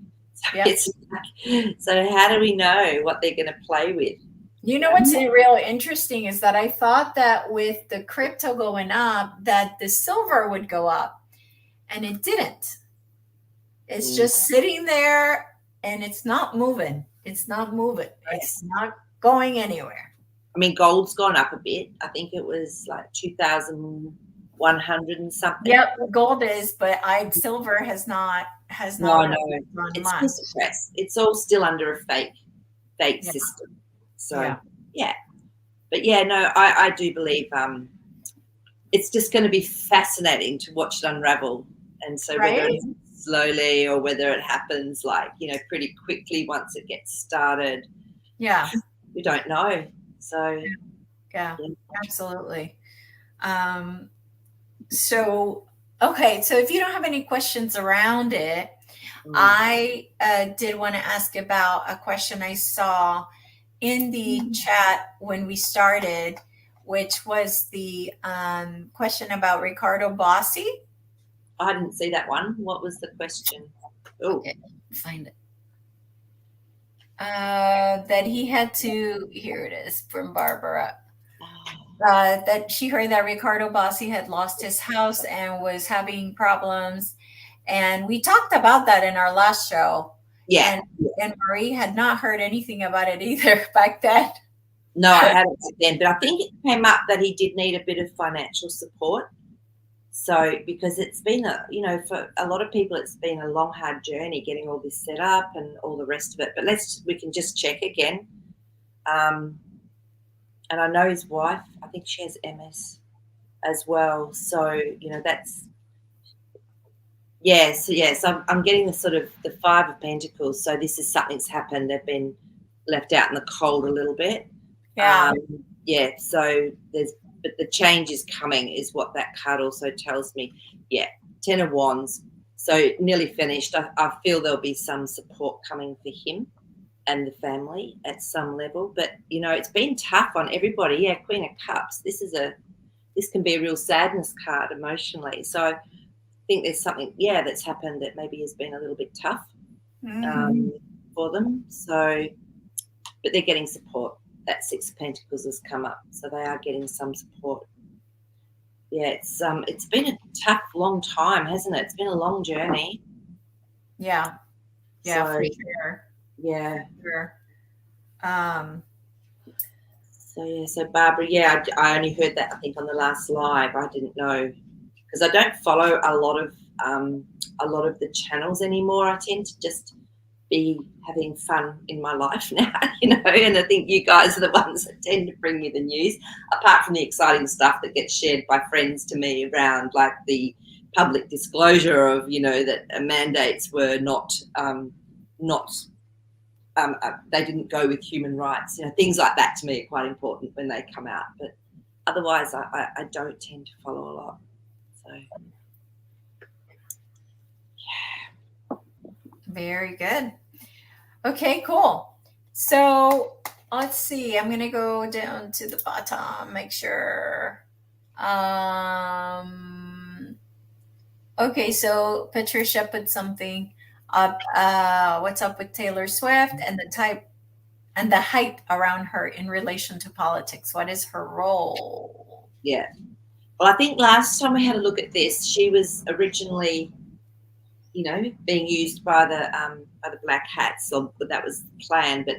So how do we know what they're going to play with? What's real interesting is that I thought that with the crypto going up, that the silver would go up, and it didn't. It's just sitting there, and it's not moving. It's not moving. It's not going anywhere. I mean, gold's gone up a bit. I think it was like 2,100 and something. Yep, gold is, but silver has not. No, it's suppressed. It's all still under a fake system. So but I do believe it's just going to be fascinating to watch it unravel. And so whether it's slowly or whether it happens pretty quickly once it gets started, we don't know. So yeah. Absolutely. So if you don't have any questions around it, I did want to ask about a question I saw in the chat when we started, which was the question about Ricardo Bossi. I didn't see that one. What was the question? Oh, okay, find it. That he had to, here it is from Barbara. That she heard that Ricardo Bossi had lost his house and was having problems. And we talked about that in our last show. Yeah. And Maree had not heard anything about it either back then. No, I hadn't back then, but I think it came up that he did need a bit of financial support. So, because it's been for a lot of people, it's been a long, hard journey getting all this set up and all the rest of it. But we can just check again. And I know his wife, I think she has MS as well. So, that's, so I'm getting the sort of the Five of Pentacles. So this is something's happened. They've been left out in the cold a little bit. Yeah. So but the change is coming is what that card also tells me. Yeah, 10 of Wands. So nearly finished. I feel there'll be some support coming for him and the family at some level. But, it's been tough on everybody. Yeah, Queen of Cups. This can be a real sadness card emotionally. So I think there's something, that's happened that maybe has been a little bit tough for them. So, but they're getting support. That Six of Pentacles has come up, so they are getting some support. Yeah, it's been a tough, long time, hasn't it? It's been a long journey. Yeah, for sure. Yeah. For sure. So Barbara, I only heard that I think on the last live. I didn't know because I don't follow a lot of the channels anymore. I tend to just be having fun in my life now, and I think you guys are the ones that tend to bring me the news, apart from the exciting stuff that gets shared by friends to me around like the public disclosure of, that mandates were not they didn't go with human rights. Things like that to me are quite important when they come out. But otherwise, I don't tend to follow a lot. So, yeah. Very good. Okay, cool. So let's see. I'm gonna go down to the bottom, make sure. Okay, so Patricia put something up. What's up with Taylor Swift and the type and the hype around her in relation to politics? What is her role? Yeah. Well, I think last time we had a look at this, she was originally, being used by the black hats, so that was the plan, but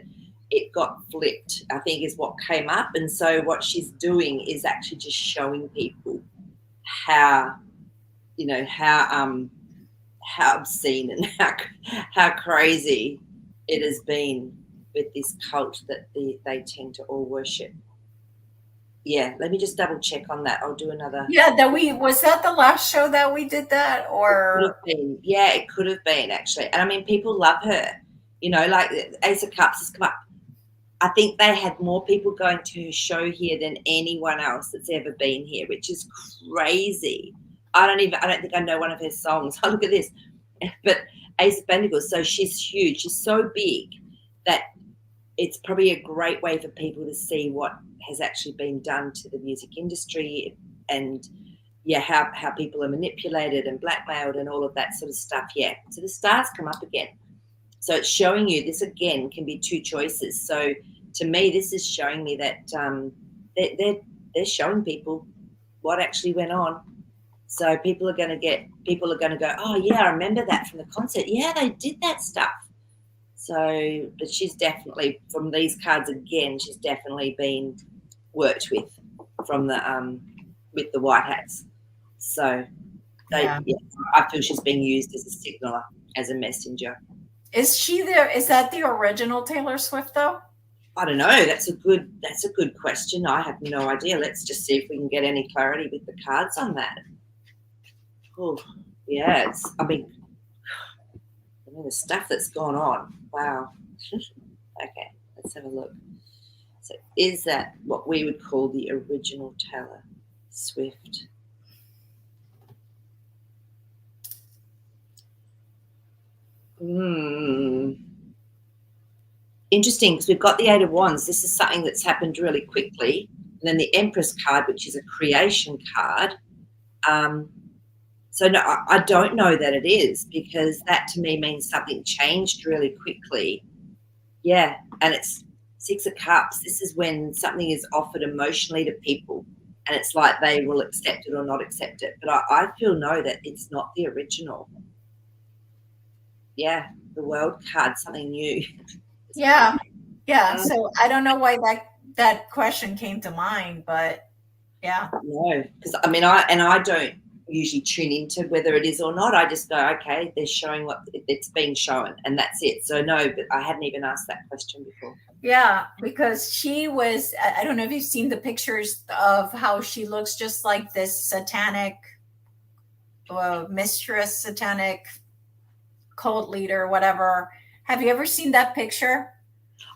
it got flipped, I think, is what came up. And so what she's doing is actually just showing people how obscene and how crazy it has been with this cult that they tend to all worship. Yeah, let me just double check on that. I'll do another. Yeah, was that the last show that we did that, or it could have been actually. And I mean, people love her. Like Ace of Cups has come up. I think they had more people going to her show here than anyone else that's ever been here, which is crazy. I don't think I know one of her songs. Oh, look at this. But Ace of Pentacles, so she's huge. She's so big that it's probably a great way for people to see what has actually been done to the music industry and, how people are manipulated and blackmailed and all of that sort of stuff. Yeah. So the stars come up again. So it's showing you this again can be two choices. So to me, this is showing me that they're showing people what actually went on. So people are going to go, oh yeah, I remember that from the concert. Yeah, they did that stuff. So, but she's definitely, from these cards again, she's definitely been worked with from the with the white hats. So I feel she's being used as a signaler, as a messenger. Is that the original Taylor Swift though? I don't know. That's a good question. I have no idea. Let's just see if we can get any clarity with the cards on that. Oh, yeah. The stuff that's gone on. Wow. Okay, let's have a look. So is that what we would call the original Taylor Swift? Interesting, because we've got the Eight of Wands. This is something that's happened really quickly. And then the Empress card, which is a creation card. So no, I don't know that it is, because that to me means something changed really quickly. Yeah, and it's Six of Cups. This is when something is offered emotionally to people, and it's like they will accept it or not accept it. But I feel that it's not the original. Yeah, the World card, something new. Yeah. So I don't know why that question came to mind, but yeah. No, because I mean, I don't usually tune into whether it is or not. I just go, okay, they're showing what it's being shown, and that's it. So no, but I hadn't even asked that question before. Yeah, because she was, I don't know if you've seen the pictures of how she looks just like this satanic mistress, satanic cult leader, whatever. Have you ever seen that picture?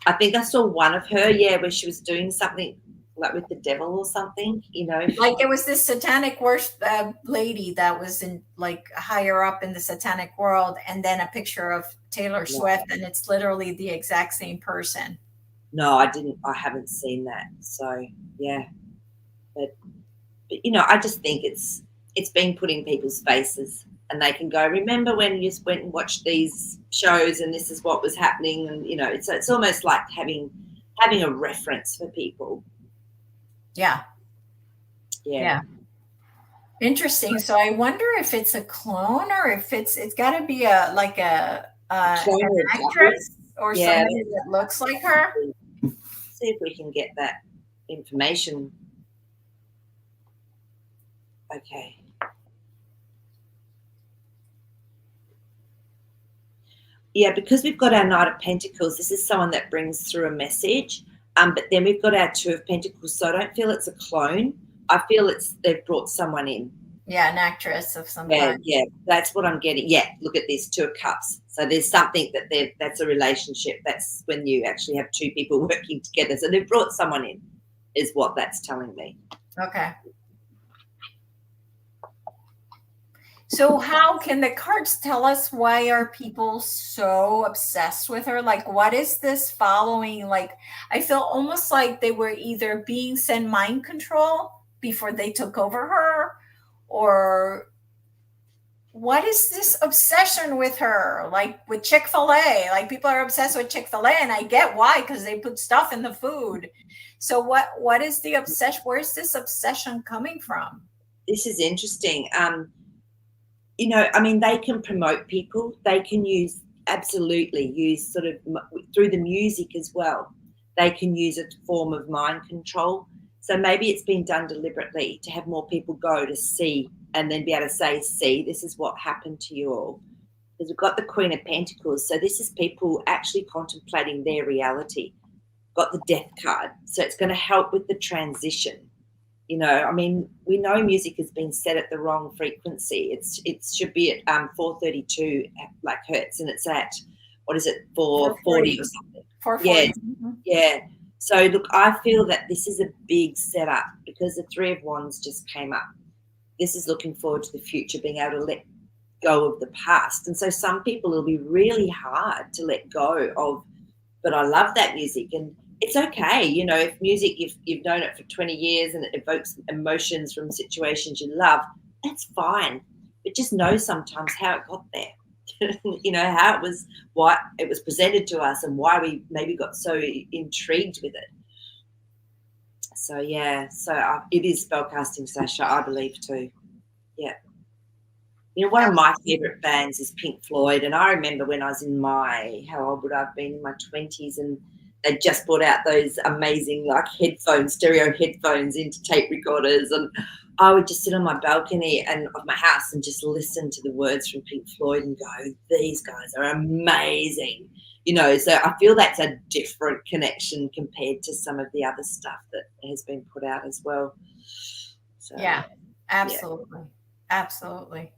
I think I saw one of her, where she was doing something like with the devil or something, Like it was this satanic worship lady that was in like higher up in the satanic world, and then a picture of Taylor Swift, and it's literally the exact same person. No, I haven't seen that. So yeah, but I just think it's being put in people's faces, and they can go, remember when you went and watched these shows and this is what was happening, and it's almost like having a reference for people. Yeah. Interesting. So I wonder if it's a clone or if it's got to be an actress or somebody that looks like her. See if we can get that information. Okay. Yeah, because we've got our Knight of Pentacles, this is someone that brings through a message. But then we've got our Two of Pentacles, so I don't feel it's a clone. I feel they've brought someone in. Yeah, an actress of some Yeah, kind. yeah, that's what I'm getting. Yeah, look at this, Two of Cups. So there's something that's a relationship. That's when you actually have two people working together. So they've brought someone in, is what that's telling me. Okay. So how can the cards tell us why are people so obsessed with her? Like, what is this following? Like, I feel almost like they were either being sent mind control before they took over her, or what is this obsession with her? Like with Chick-fil-A, like people are obsessed with Chick-fil-A, and I get why, because they put stuff in the food. So what is the obsession? Where's this obsession coming from? This is interesting. I mean, they can promote people. They can absolutely use sort of through the music as well. They can use a form of mind control. So maybe it's been done deliberately to have more people go to see and then be able to say, see, this is what happened to you all. Because we've got the Queen of Pentacles. So this is people actually contemplating their reality. Got the Death card. So it's going to help with the transition. I mean, we know music has been set at the wrong frequency. It should be at 432 like hertz, and it's at, what is it, 440 or something. 440. Yeah, yeah. So look, I feel that this is a big setup because the Three of Wands just came up. This is looking forward to the future, being able to let go of the past. And so some people it'll be really hard to let go of, but I love that music, and it's okay, if music, if you've known it for 20 years and it evokes emotions from situations you love, that's fine. But just know sometimes how it got there. How it was, why it was presented to us, and why we maybe got so intrigued with it. So yeah, it is spellcasting, Sasha, I believe too. Yeah. One of my favorite bands is Pink Floyd, and I remember when I was how old would I have been, in my 20s, and they just brought out those amazing like stereo headphones into tape recorders, and I would just sit on my balcony of my house and just listen to the words from Pink Floyd and go, these guys are amazing. So I feel that's a different connection compared to some of the other stuff that has been put out as well. So, Yeah, absolutely. Yeah. Absolutely.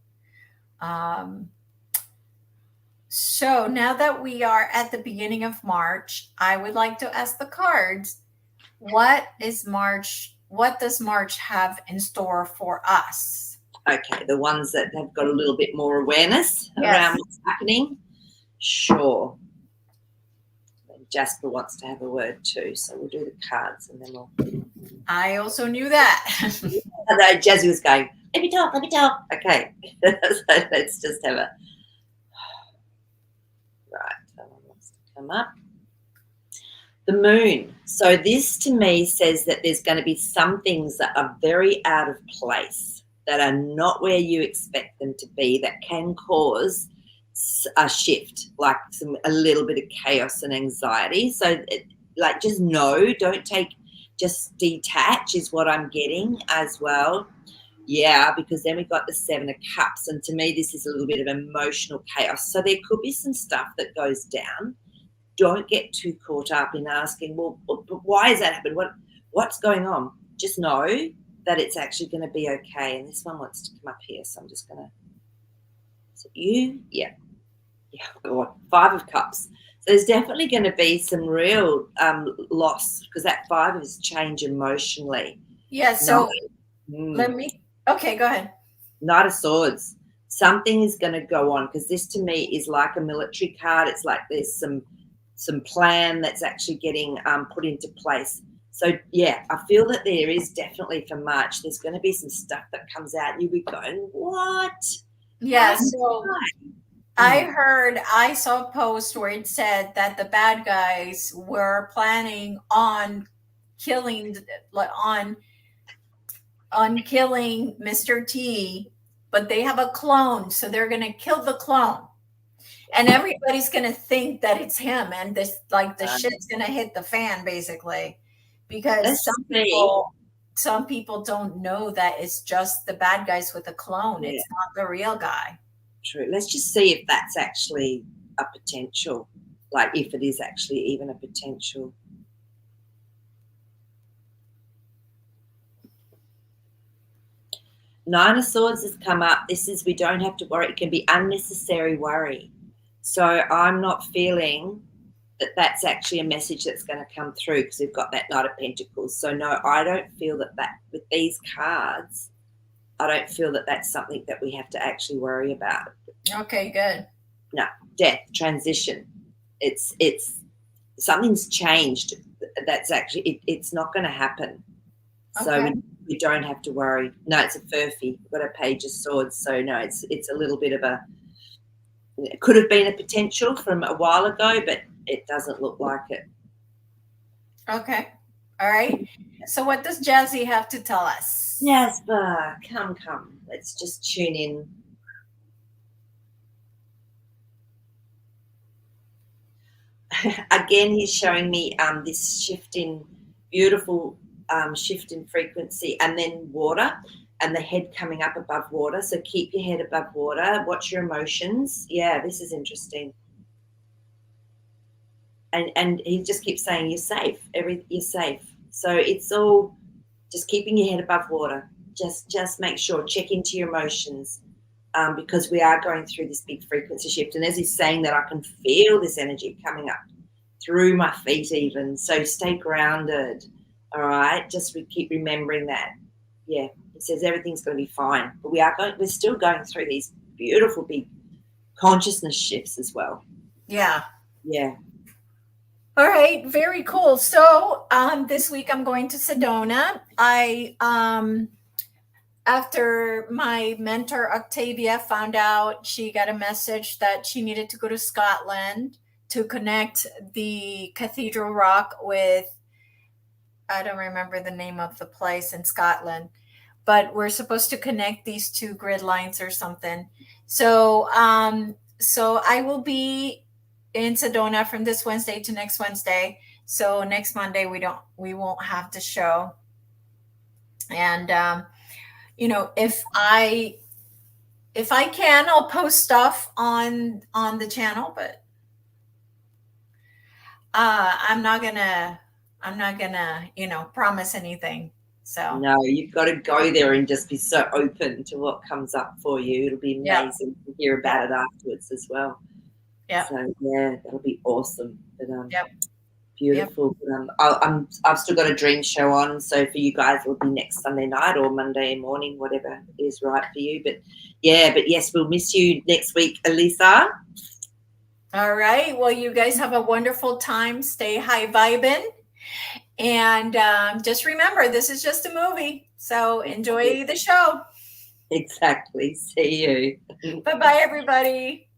So now that we are at the beginning of March, I would like to ask the cards, what does March have in store for us? Okay, the ones that have got a little bit more awareness around what's happening. Sure. Jasper wants to have a word too, so we'll do the cards and then we'll. I also knew that. Jazzy was going, let me talk. Okay, so let's just have a. Right, someone wants to come up. The moon. So this to me says that there's going to be some things that are very out of place, that are not where you expect them to be, that can cause a shift, like a little bit of chaos and anxiety. So just just detach is what I'm getting as well. Yeah, because then we've got the Seven of Cups, and to me this is a little bit of emotional chaos. So there could be some stuff that goes down. Don't get too caught up in asking, well, why has that happened? What's going on? Just know that it's actually going to be okay. And this one wants to come up here, so I'm just going to. Is it you? Yeah. Yeah, God. Five of Cups. So there's definitely going to be some real loss, because that five is change emotionally. Yeah, so okay, go ahead. Knight of Swords. Something is going to go on, because this to me is like a military card. It's like there's some plan that's actually getting put into place. So yeah, I feel that there is definitely for March, there's going to be some stuff that comes out and you'll be going, what? Yeah, so I saw a post where it said that the bad guys were planning on killing killing Mr. T, but they have a clone, so they're going to kill the clone. And everybody's going to think that it's him, and the shit's going to hit the fan, basically, because some people don't know that it's just the bad guys with a clone. Yeah. It's not the real guy. True. Let's just see if that's actually a potential, like if it is actually even a potential. Nine of Swords has come up. This is, we don't have to worry. It can be unnecessary worry. So I'm not feeling that that's actually a message that's going to come through, because we've got that Knight of Pentacles. So no, I don't feel that with these cards, I don't feel that that's something that we have to actually worry about. Okay, good. No, death, transition. It's something's changed. That's actually, it's not going to happen. So Okay. we don't have to worry. No, it's a furphy. We've got a Page of Swords. So no, it's a little bit of a, it could have been a potential from a while ago, but it doesn't look like it. Okay. All right. So what does Jazzy have to tell us? Jasper, come. Let's just tune in. Again, he's showing me this shift in, beautiful shift in frequency, and then water, and the head coming up above water. So keep your head above water. Watch your emotions. Yeah, this is interesting. And he just keeps saying, you're safe. You're safe. So it's all just keeping your head above water. Just make sure, check into your emotions, because we are going through this big frequency shift. And as he's saying that, I can feel this energy coming up through my feet even. So stay grounded, all right? Just keep remembering that. Yeah, it says everything's going to be fine. But we're still going through these beautiful big consciousness shifts as well. Yeah. Yeah. All right, very cool. So this week I'm going to Sedona. After my mentor Octavia found out, she got a message that she needed to go to Scotland to connect the Cathedral Rock with, I don't remember the name of the place in Scotland, but we're supposed to connect these two grid lines or something. So I will be in Sedona from this Wednesday to next Wednesday. So next Monday we won't have the show. And if I can, I'll post stuff on the channel, but I'm not gonna promise anything. So no, you've got to go there and just be so open to what comes up for you. It'll be amazing to hear about it afterwards as well. Yeah. So yeah, that'll be awesome. But Yep. beautiful. But, I've still got a dream show on, so for you guys it'll be next Sunday night or Monday morning, whatever is right for you. But yes, we'll miss you next week, Elisa. All right. Well, you guys have a wonderful time. Stay high vibing. And just remember, this is just a movie. So enjoy the show. Exactly. See you. Bye-bye, everybody.